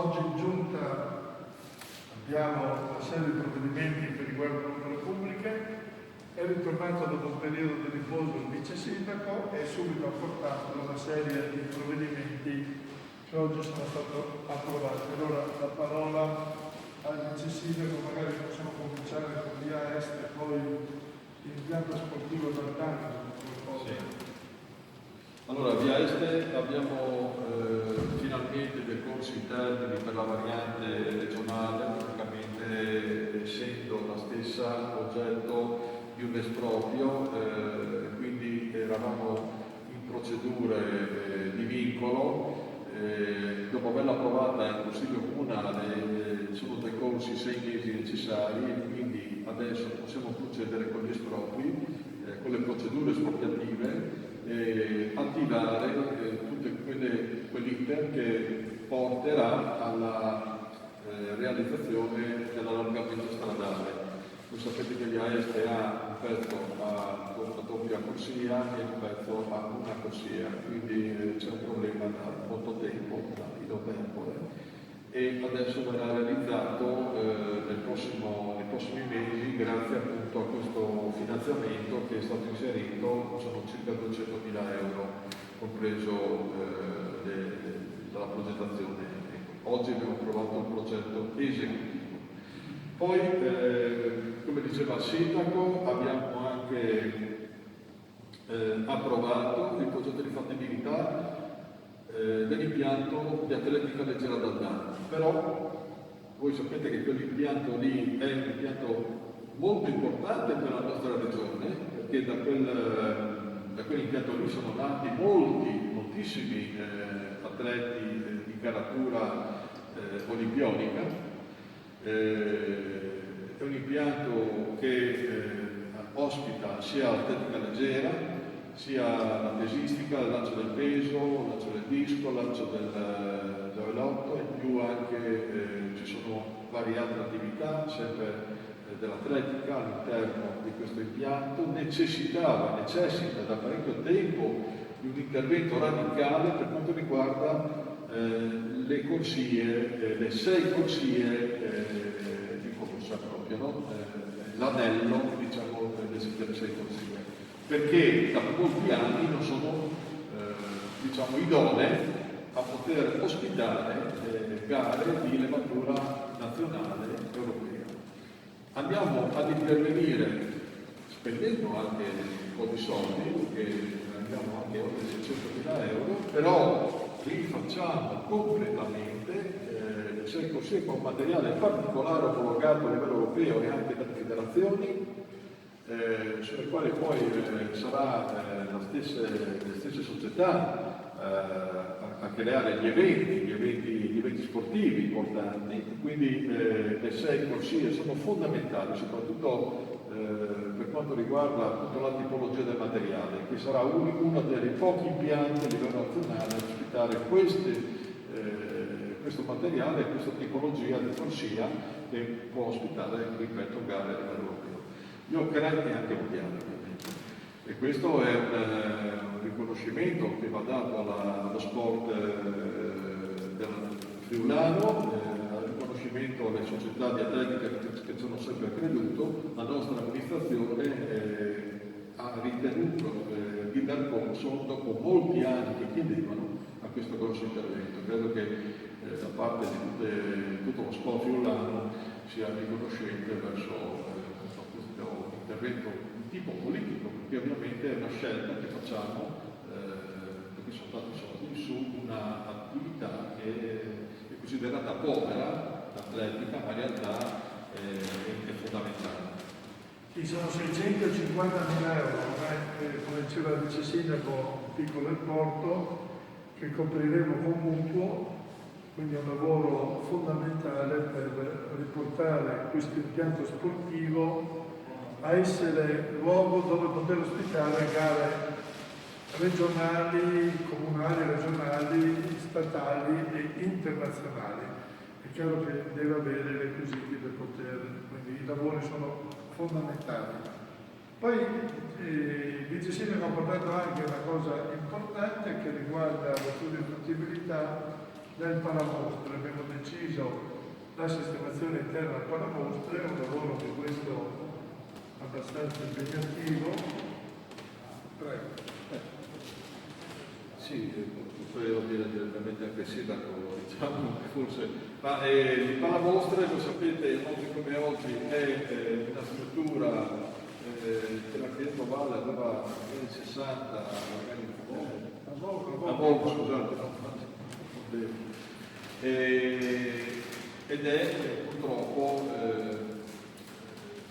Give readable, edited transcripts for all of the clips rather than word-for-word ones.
Oggi in Giunta abbiamo una serie di provvedimenti che riguardano le opere pubbliche. È ritornato dopo un periodo di riposo il vice sindaco e subito ha portato una serie di provvedimenti che oggi sono stati approvati. Allora la parola al vice sindaco, magari possiamo cominciare con via Est e poi l'impianto sportivo d'Altano. Sì. Allora, via Est abbiamo finalmente dei corsi interni per la variante regionale, praticamente essendo la stessa oggetto di un esproprio, quindi eravamo in procedure di vincolo. Dopo averla approvata in Consiglio Comunale sono decorsi 6 mesi necessari e quindi adesso possiamo procedere con gli espropri, con le procedure espropriative, attivare tutte quell'iter che porterà alla realizzazione dell'allargamento stradale. Voi sapete che via Est ha un pezzo a una doppia corsia e un pezzo a una corsia, quindi c'è un problema da molto tempo, da filo tempore, e adesso verrà realizzato nei prossimi mesi grazie appunto a questo finanziamento che è stato inserito, sono circa 200.000 euro, compreso dalla progettazione. Oggi abbiamo approvato un progetto esecutivo. Poi, come diceva il sindaco, abbiamo anche approvato il progetto di fattibilità dell'impianto di atletica leggera d'Altano. Però voi sapete che quell'impianto lì è un impianto molto importante per la nostra regione, perché da quell'impianto lì sono nati moltissimi atleti di caratura olimpionica. È un impianto che ospita sia l'atletica leggera, sia la pesistica, il lancio del peso, il lancio del disco, il lancio del giavellotto, in più anche ci sono varie altre attività, sempre dell'atletica all'interno di questo impianto. Necessita da parecchio tempo di un intervento radicale per quanto riguarda le corsie, le 6 corsie di corsa proprio, no? L'anello, diciamo, delle 6 corsie, perché da molti anni non sono diciamo, idonee a poter ospitare gare di levatura nazionale e europea. Andiamo ad intervenire spendendo anche un po' di soldi, perché andiamo anche oltre 600.000 euro, però rifacciamo completamente le 6 corsie con materiale particolare omologato a livello europeo e anche dalle federazioni, sulle quali poi sarà le stesse società a creare gli eventi sportivi importanti. Quindi le 6 corsie sono fondamentali, soprattutto per quanto riguarda appunto la tipologia del materiale, che sarà uno dei pochi impianti a livello nazionale a ospitare questo materiale e questa tipologia di corsia che può ospitare, ripeto, gare a livello europeo. Io credo che anche mondiale, ovviamente. E questo è un riconoscimento che va dato allo sport del friulano, riconoscimento alle società di atletica che ci hanno sempre creduto. La nostra amministrazione ha ritenuto di dar corso, dopo molti anni che chiedevano, a questo grosso intervento. Credo che da parte di tutto lo sport friulano sia riconoscente verso questo intervento di tipo politico, perché ovviamente è una scelta che facciamo, perché sono stati soldi, su un'attività che è considerata povera, l'atletica, ma in realtà è fondamentale. Ci sono 650.000 euro, come diceva il vice sindaco, un piccolo importo che copriremo con mutuo, quindi è un lavoro fondamentale per riportare questo impianto sportivo a essere luogo dove poter ospitare gare regionali, comunali, regionali, statali e internazionali. È chiaro che deve avere i requisiti per poter, quindi i lavori sono fondamentali. Poi il vice sindaco ha portato anche una cosa importante che riguarda lo studio di fattibilità del palamostre. Abbiamo deciso la sistemazione interna al palamostre, è un lavoro di questo abbastanza impegnativo. Prego. Sì, potrei dire direttamente anche sindaco, diciamo, forse. Ma il palamostre, lo sapete, oggi come oggi è una struttura che la Chiesa Valle aveva negli anni 60, magari a Volgo, scusate, ed è purtroppo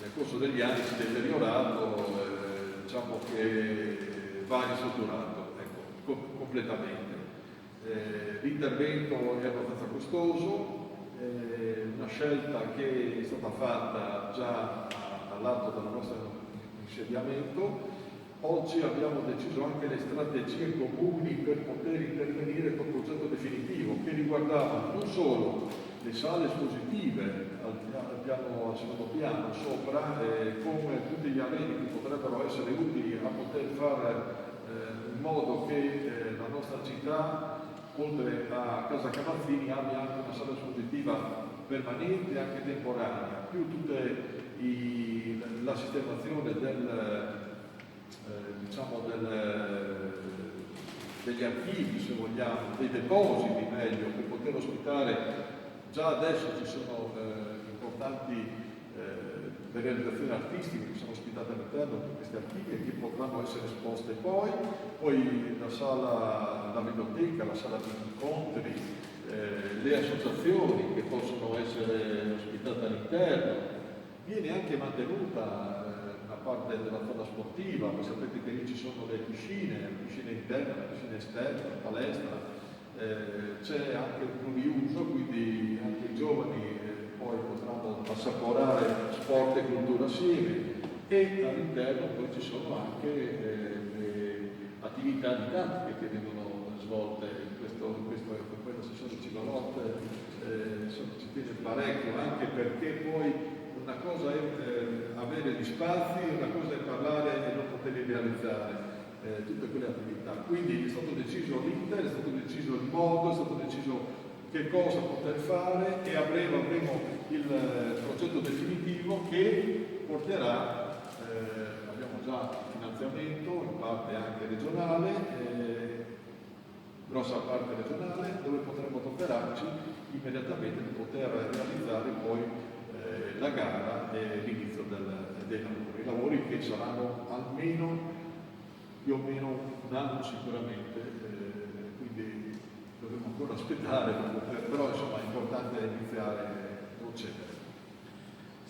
nel corso degli anni si è deteriorato, diciamo che va ristrutturato, ecco, completamente. L'intervento è abbastanza costoso, una scelta che è stata fatta già all'atto del nostro insediamento. Oggi abbiamo deciso anche le strategie comuni per poter intervenire col progetto definitivo, che riguardava non solo le sale espositive al secondo piano sopra, come tutti gli arredi che potrebbero essere utili a poter fare in modo che la nostra città, oltre a Casa Camazzini, abbia anche una sala espositiva permanente e anche temporanea, più tutta la sistemazione degli archivi, se vogliamo, dei depositi meglio, per poter ospitare. Già adesso ci sono importanti realizzazioni artistiche che sono ospitate all'interno di questi archivi e che potranno essere esposte poi la biblioteca, la sala di incontri, le associazioni che possono essere ospitate all'interno. Viene anche mantenuta una parte della zona sportiva, voi sapete che lì ci sono le piscine interne, le piscine esterne, la palestra, c'è anche un pluriuso, quindi anche i giovani poi potranno assaporare sport e cultura assieme, e all'interno poi ci sono anche le attività didattiche che vengono svolte in questa sessione di Cigolotte, ci tiene parecchio, anche perché poi una cosa è avere gli spazi, una cosa è parlare e non poterli realizzare tutte quelle attività. Quindi è stato deciso l'iter, è stato deciso il modo, è stato deciso che cosa poter fare, e a breve avremo il progetto definitivo che porterà, abbiamo già il finanziamento, in parte anche regionale, grossa parte regionale, dove potremo adoperarci immediatamente per poter realizzare poi la gara e l'inizio dei lavori. I lavori che saranno almeno più o meno un anno sicuramente, quindi dovremo ancora aspettare, però insomma è importante iniziare a procedere.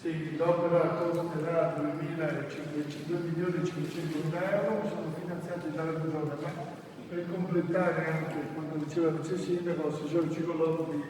Sì, l'opera costerà 2.500.000 euro, sono finanziati dalla Regione, ma per completare anche quando diceva il vice sindaco, l'assessore Cigolotti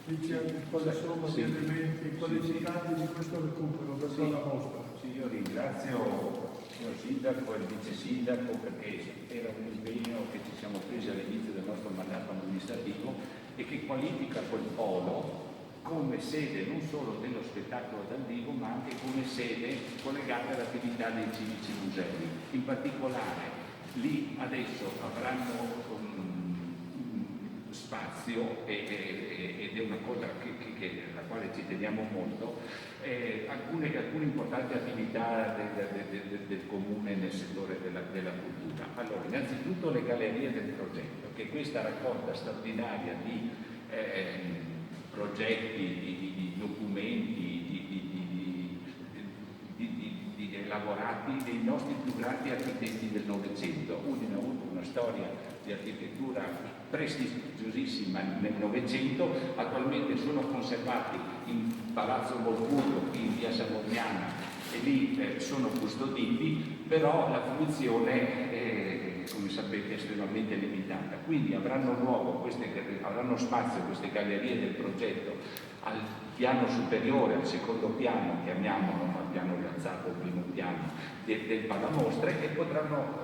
dice quali sono gli elementi qualificanti di questo recupero per la mostra. Sì, io ringrazio il signor sindaco e il vice sindaco, perché era un impegno che ci siamo presi all'inizio del nostro mandato amministrativo e che qualifica quel polo come sede non solo dello spettacolo dal vivo, ma anche come sede collegata all'attività dei civici musei. In particolare lì adesso avranno spazio, ed è una cosa alla quale ci teniamo molto, alcune importanti attività del comune nel settore della cultura. Allora, innanzitutto le gallerie del progetto, che è questa raccolta straordinaria di progetti, di documenti, di elaborati dei nostri più grandi architetti del Novecento. Udine ha avuto una storia di architettura prestigiosissima nel Novecento, attualmente sono conservati in Palazzo Volturno, in via Savognana, e lì sono custoditi, però la fruizione è, come sapete, estremamente limitata. Quindi avranno spazio queste gallerie del progetto al piano superiore, al secondo piano, chiamiamolo, al piano rialzato, al primo piano del palamostre, e potranno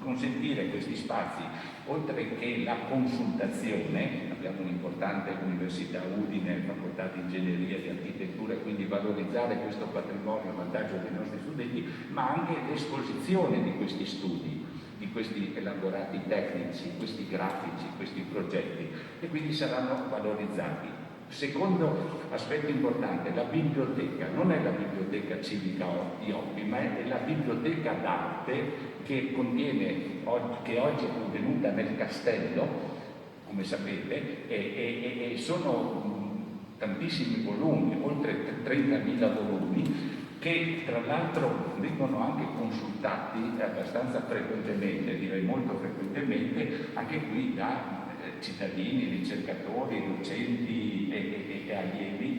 consentire questi spazi, oltre che la consultazione. Abbiamo un'importante università Udine, facoltà di ingegneria e di architettura, quindi valorizzare questo patrimonio a vantaggio dei nostri studenti, ma anche l'esposizione di questi studi di questi elaborati tecnici, questi grafici, questi progetti, e quindi saranno valorizzati. Secondo aspetto importante, la biblioteca non è la biblioteca civica di Oppi, ma è la biblioteca d'arte che oggi è contenuta nel castello, come sapete, e sono tantissimi volumi, oltre 30.000 volumi, che tra l'altro vengono anche consultati abbastanza frequentemente, direi molto frequentemente, anche qui da cittadini, ricercatori, docenti e allievi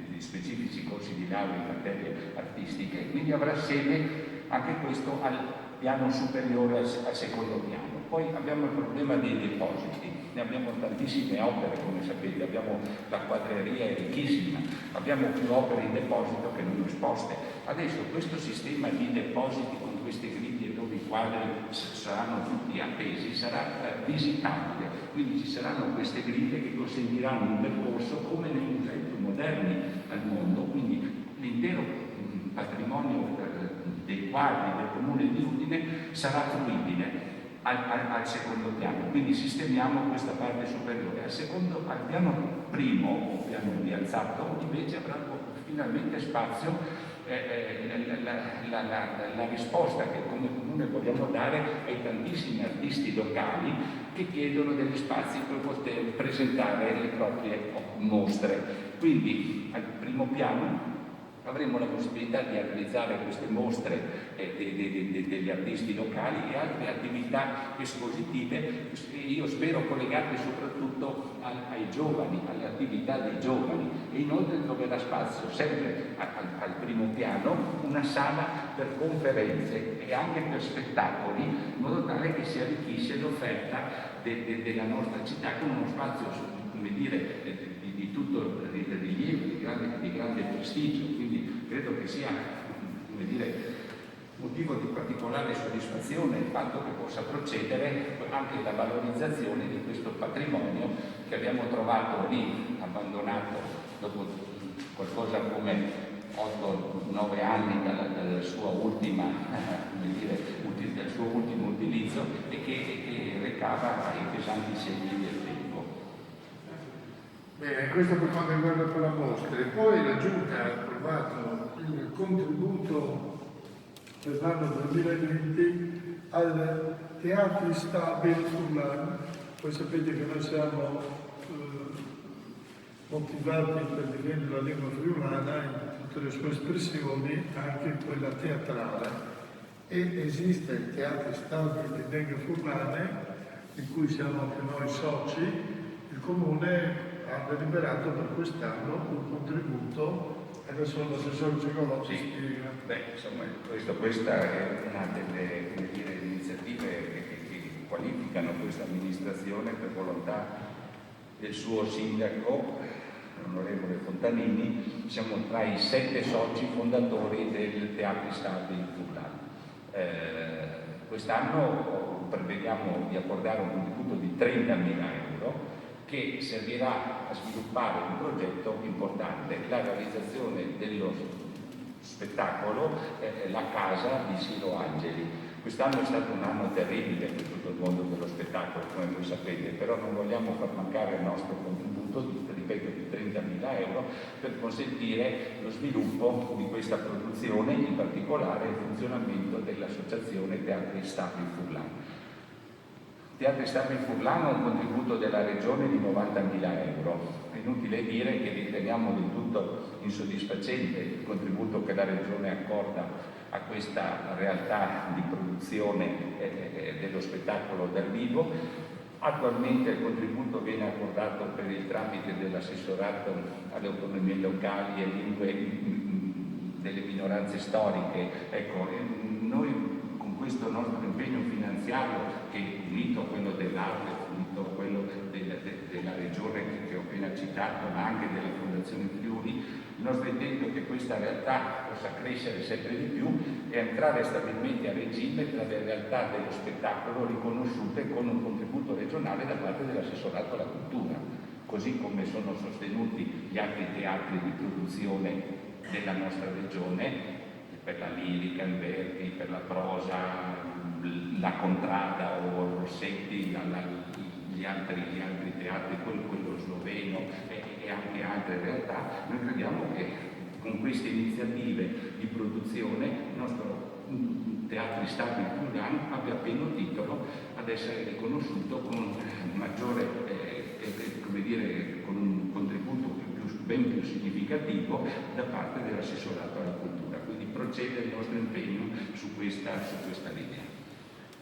di specifici corsi di laurea in materie artistiche, quindi avrà sede anche questo al piano superiore al secondo piano. Poi abbiamo il problema dei depositi, ne abbiamo tantissime opere, come sapete, abbiamo la quadreria è ricchissima, abbiamo più opere in deposito che non esposte. Adesso questo sistema di depositi con queste griglie dove i quadri saranno tutti appesi sarà visitabile, quindi ci saranno queste griglie che consentiranno un percorso come nei musei più moderni al mondo, quindi l'intero patrimonio dei quadri del comune di Udine sarà fruibile al secondo piano, quindi sistemiamo questa parte superiore. Al piano primo o piano di alzato invece avrà finalmente spazio la risposta che come comune vogliamo dare ai tantissimi artisti locali che chiedono degli spazi per poter presentare le proprie mostre. Quindi al primo piano avremo la possibilità di realizzare queste mostre degli artisti locali e altre attività espositive, io spero collegate soprattutto ai giovani, alle attività dei giovani, e inoltre troverà spazio sempre al primo piano una sala per conferenze e anche per spettacoli, in modo tale che si arricchisce l'offerta della nostra città con uno spazio, come dire, di tutto rilievo, di grande prestigio. Quindi credo che sia, come dire, motivo di particolare soddisfazione il fatto che possa procedere anche la valorizzazione di questo patrimonio che abbiamo trovato lì abbandonato dopo qualcosa come 8-9 anni dal suo ultimo utilizzo e che recava i pesanti segni del tempo. Bene, questo per quanto riguarda per la mostra. E poi la Giunta ha approvato il contributo per l'anno 2020 al Teatri Stabili Furlan. Voi sapete che noi siamo motivati per difendere la lingua friulana in tutte le sue espressioni, anche in quella teatrale. E esiste il Teatri Stabili di Lingua Furlane, di cui siamo anche noi soci. Il Comune ha deliberato per quest'anno un contributo. Adesso l'assessore Cigolotti spiega. Insomma, questa è una delle iniziative che qualificano questa amministrazione per volontà del suo sindaco, l'onorevole Fontanini. Siamo tra i 7 soci fondatori del Teatri Stabili Furlan. Quest'anno prevediamo di accordare un contributo di 30.000 euro che servirà a sviluppare un progetto importante, la realizzazione dello spettacolo La Casa di Siro Angeli. Quest'anno è stato un anno terribile per tutto il mondo dello spettacolo, come voi sapete, però non vogliamo far mancare il nostro contributo, ripeto, di 30.000 euro per consentire lo sviluppo di questa produzione, in particolare il funzionamento dell'associazione Teatri Stabili Furlan. Teatri Stabili Furlan ha un contributo della Regione di 90.000 euro. È inutile dire che riteniamo del tutto insoddisfacente il contributo che la Regione accorda a questa realtà di produzione dello spettacolo dal vivo. Attualmente il contributo viene accordato per il tramite dell'assessorato alle autonomie locali e lingue delle minoranze storiche. Ecco, noi con questo nostro impegno finanziario, che unito a quello dell'arte, unito a quello della regione che ho appena citato, ma anche della Fondazione Friuli, il nostro intento è che questa realtà possa crescere sempre di più e entrare stabilmente a regime tra le realtà dello spettacolo riconosciute con un contributo regionale da parte dell'assessorato alla cultura, così come sono sostenuti gli altri teatri di produzione della nostra regione, per la lirica, il Verdi, per la prosa, la Contrada o Rossetti, gli altri teatri, quello sloveno e anche altre realtà. Noi crediamo che con queste iniziative di produzione il nostro Teatri Stabili Friulano abbia pieno titolo ad essere riconosciuto con maggiore, come dire, con un contributo ben più significativo da parte dell'assessorato alla cultura. Quindi procede il nostro impegno su questa linea.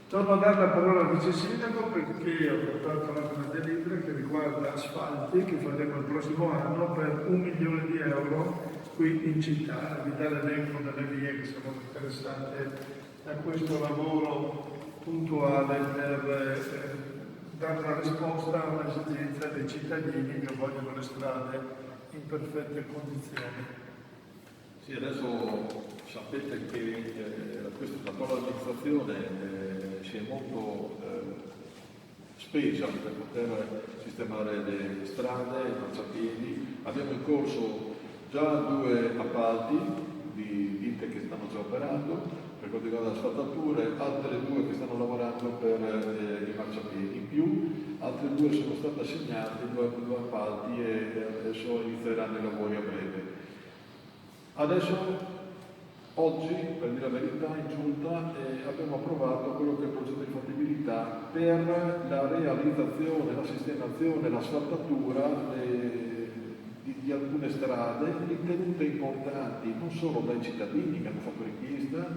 Torno a dare la parola al vice sindaco perché ho portato anche una delibera che riguarda asfalti che faremo il prossimo anno per 1 milione di euro qui in città. Vi dà l'elenco delle vie che sono interessate da questo lavoro puntuale per dare una risposta a un'esigenza dei cittadini che vogliono le strade in perfette condizioni. Sì, adesso sapete che l'attuale amministrazione si è molto spesa per poter sistemare le strade, i marciapiedi. Abbiamo in corso già 2 appalti di ditte che stanno già operando per quanto riguarda le asfaltature, altre 2 che stanno lavorando per i marciapiedi. In più, altre 2 sono state assegnate, 2 appalti e adesso inizieranno i lavori a breve. Adesso, oggi, per dire la verità, in giunta abbiamo approvato quello che è il progetto di fattibilità per la realizzazione, la sistemazione, l'asfaltatura di alcune strade ritenute importanti non solo dai cittadini che hanno fatto richiesta,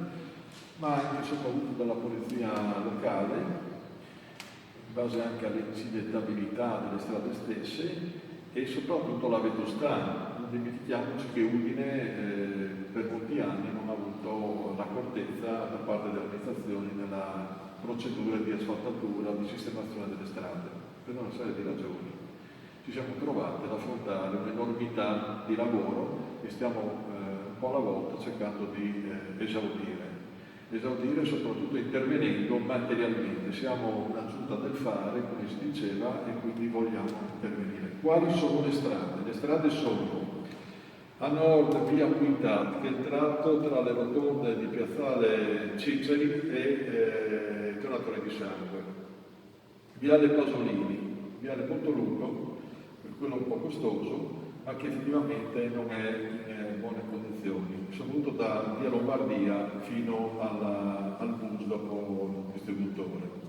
ma anche e soprattutto dalla polizia locale, in base anche all'incidettabilità delle strade stesse, e soprattutto la Vetostana. Non dimentichiamoci che Udine per molti anni non ha avuto l'accortezza da parte delle amministrazioni nella procedura di asfaltatura, di sistemazione delle strade, per una serie di ragioni. Ci siamo trovati ad affrontare un'enormità di lavoro che stiamo un po' alla volta cercando di esaudire soprattutto intervenendo materialmente. Siamo una giunta del fare, come si diceva, e quindi vogliamo intervenire. Quali sono le strade? Le strade sono a nord via Quintat, che è il tratto tra le rotonde di Piazzale Ciceri e Tornatore di Sangue, viale Pasolini, viale molto lungo, per quello un po' costoso, ma che effettivamente non è in buone condizioni, soprattutto da via Lombardia fino al bus dopo il distributore.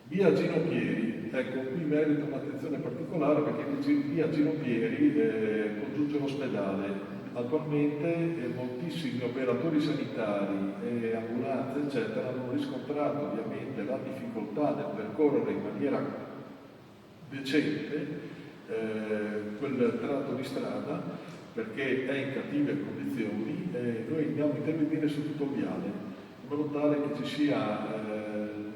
Via Gino Pieri, ecco, qui merita un'attenzione particolare perché via Gino Pieri congiunge l'ospedale. Attualmente moltissimi operatori sanitari e ambulanze, eccetera, hanno riscontrato ovviamente la difficoltà nel percorrere in maniera decente quel tratto di strada perché è in cattive condizioni e noi andiamo a intervenire su tutto il viale in modo tale che ci sia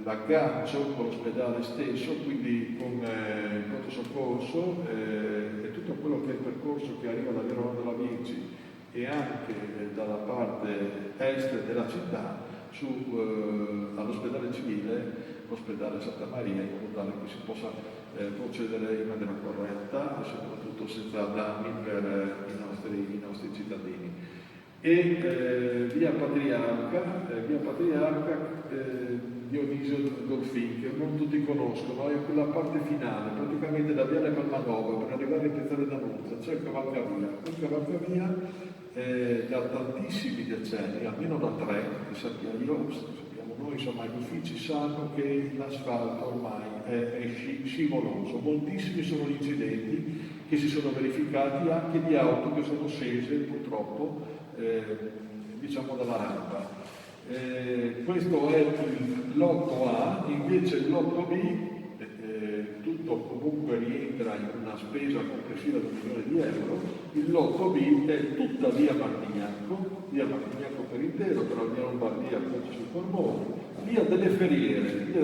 l'aggancio con l'ospedale stesso, quindi con il pronto soccorso e tutto quello che è il percorso che arriva da Verona della Vinci e anche dalla parte est della città all'ospedale civile, l'ospedale Santa Maria, in modo tale che si possa procedere in maniera corretta e soprattutto senza danni per i nostri cittadini. E via Patriarca Dionisio Dolfin, che non tutti conoscono, è quella parte finale, praticamente da Viale Palmanova per arrivare a Piazzale d'Annunzia, c'è il cavalcavia. Quel cavalcavia da tantissimi decenni, almeno da 3, che sappiamo noi, insomma gli uffici sanno che l'asfalto ormai è scivoloso. Moltissimi sono gli incidenti che si sono verificati anche di auto che sono scese purtroppo diciamo dalla rampa. Questo è il lotto A, invece il lotto B, tutto comunque rientra in una spesa complessiva di 1 milione di euro, il lotto B è tutta via Martignaco per intero, però via Lombardia appunto sul Cormone, via delle Ferriere,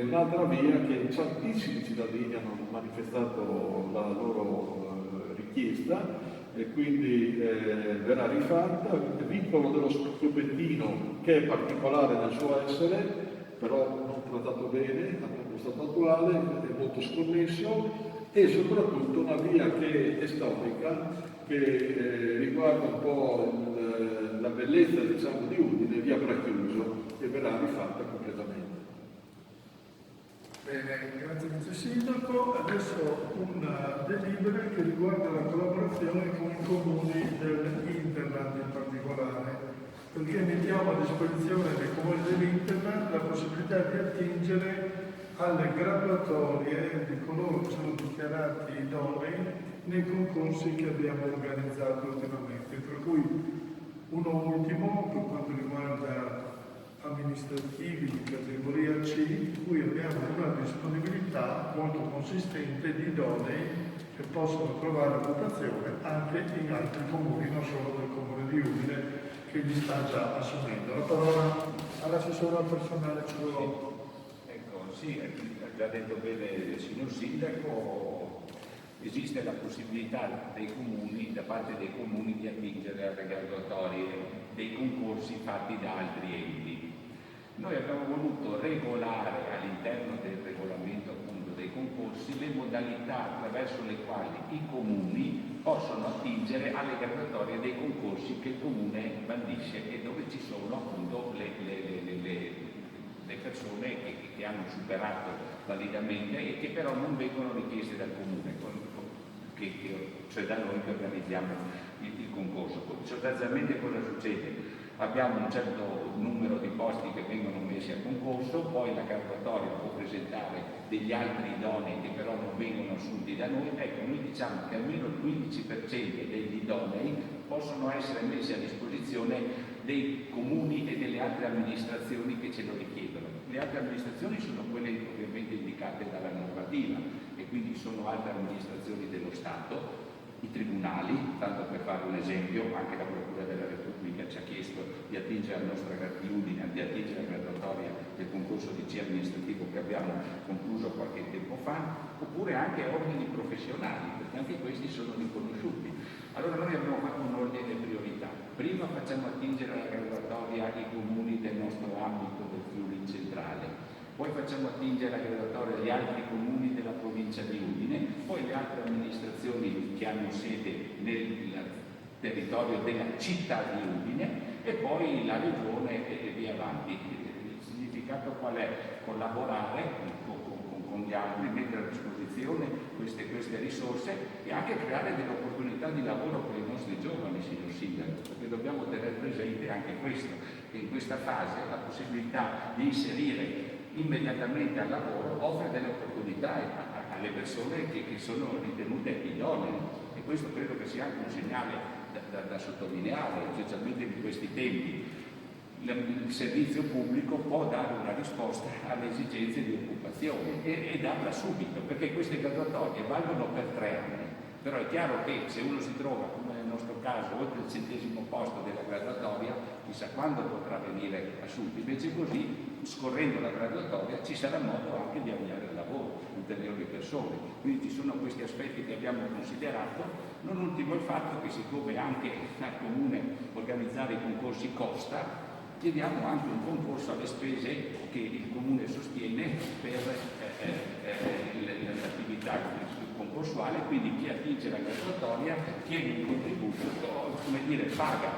un'altra via che tantissimi cittadini hanno manifestato la loro richiesta, e quindi verrà rifatta. Il vincolo dello Scopettino, che è particolare nel suo essere, però non trattato bene, allo stato attuale, è molto sconnesso, e soprattutto una via che è storica, che riguarda un po' la bellezza, diciamo, di Udine, via Bracchiuso, che verrà rifatta completamente. Bene, grazie Vice Sindaco. Adesso una delibera che riguarda la collaborazione con i comuni dell'Interland in particolare, perché mettiamo a disposizione dei comuni dell'Interland la possibilità di attingere alle graduatorie di coloro che sono dichiarati idonei nei concorsi che abbiamo organizzato ultimamente, tra cui uno ultimo per quanto riguarda amministrativi di categoria C, in cui abbiamo una disponibilità molto consistente di idonei che possono trovare occupazione anche in altri comuni, non solo del comune di Udine, che li sta già assumendo. La parola all'assessore al personale Ciurò. Ecco, sì, ha già detto bene il signor Sindaco, esiste la possibilità dei comuni, da parte dei comuni, di attingere alle graduatorie dei concorsi fatti da altri enti. Noi abbiamo voluto regolare all'interno del regolamento appunto dei concorsi le modalità attraverso le quali i comuni possono attingere alle graduatorie dei concorsi che il comune bandisce e dove ci sono appunto le persone che hanno superato validamente e che però non vengono richieste dal comune, cioè da noi che organizziamo il concorso. Sostanzialmente cosa succede? Abbiamo un certo numero di posti che vengono messi a concorso, poi la graduatoria può presentare degli altri idonei che però non vengono assunti da noi. Ecco, noi diciamo che almeno il 15% degli idonei possono essere messi a disposizione dei comuni e delle altre amministrazioni che ce lo richiedono. Le altre amministrazioni sono quelle ovviamente indicate dalla normativa e quindi sono altre amministrazioni dello Stato. I tribunali, tanto per fare un esempio, anche la Procura della Repubblica ci ha chiesto di attingere alla nostra di Udine, di attingere alla graduatoria del concorso di C amministrativo che abbiamo concluso qualche tempo fa, oppure anche ordini professionali, perché anche questi sono riconosciuti. Allora noi abbiamo fatto un ordine di priorità. Prima facciamo attingere alla graduatoria i comuni del nostro ambito del Friuli centrale, poi facciamo attingere la graduatoria agli altri comuni della provincia di Udine, poi le altre amministrazioni che hanno sede nel territorio della città di Udine e poi la regione e via avanti. Il significato qual è? Collaborare con gli altri, mettere a disposizione queste risorse e anche creare delle opportunità di lavoro per i nostri giovani, signor Sindaco, perché dobbiamo tenere presente anche questo, che in questa fase la possibilità di inserire immediatamente al lavoro offre delle opportunità alle persone che sono ritenute idonee e questo credo che sia anche un segnale da sottolineare, specialmente in questi tempi. Il servizio pubblico può dare una risposta alle esigenze di occupazione e darla subito, perché queste graduatorie valgono per 3 anni. Però è chiaro che se uno si trova, come nel nostro caso, oltre il 100° posto della graduatoria, chissà quando potrà venire assunto. Invece così, scorrendo la graduatoria, ci sarà modo anche di avviare il lavoro, ulteriori persone. Quindi ci sono questi aspetti che abbiamo considerato, non ultimo il fatto che siccome anche al Comune organizzare i concorsi costa, chiediamo anche un concorso alle spese che il Comune sostiene per l'attività concorsuale, quindi chi attinge la graduatoria chiede un contributo, come dire, paga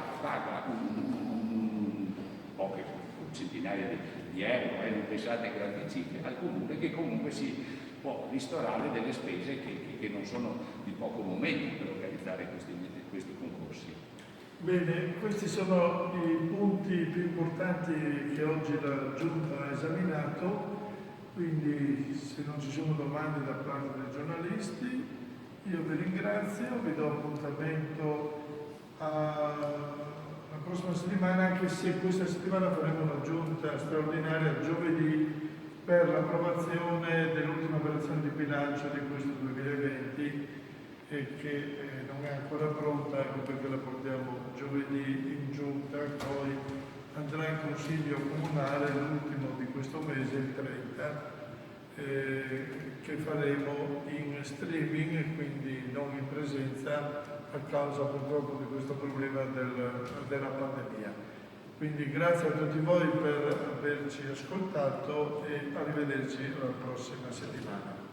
poche centinaia di euro, non pensate a grandi cifre, al Comune che comunque si può ristorare delle spese che non sono di poco momento per organizzare questi concorsi. Bene, questi sono i punti più importanti che oggi la Giunta ha esaminato, quindi se non ci sono domande da parte dei giornalisti io vi ringrazio, vi do appuntamento la prossima settimana, anche se questa settimana faremo una Giunta straordinaria giovedì per l'approvazione dell'ultima operazione di bilancio di questo 2020 e che non è ancora pronta, ecco perché la portiamo giovedì in giunta, poi andrà in consiglio comunale l'ultimo di questo mese, il 30, che faremo in streaming e quindi non in presenza a causa purtroppo di questo problema della pandemia. Quindi grazie a tutti voi per averci ascoltato e arrivederci la prossima settimana.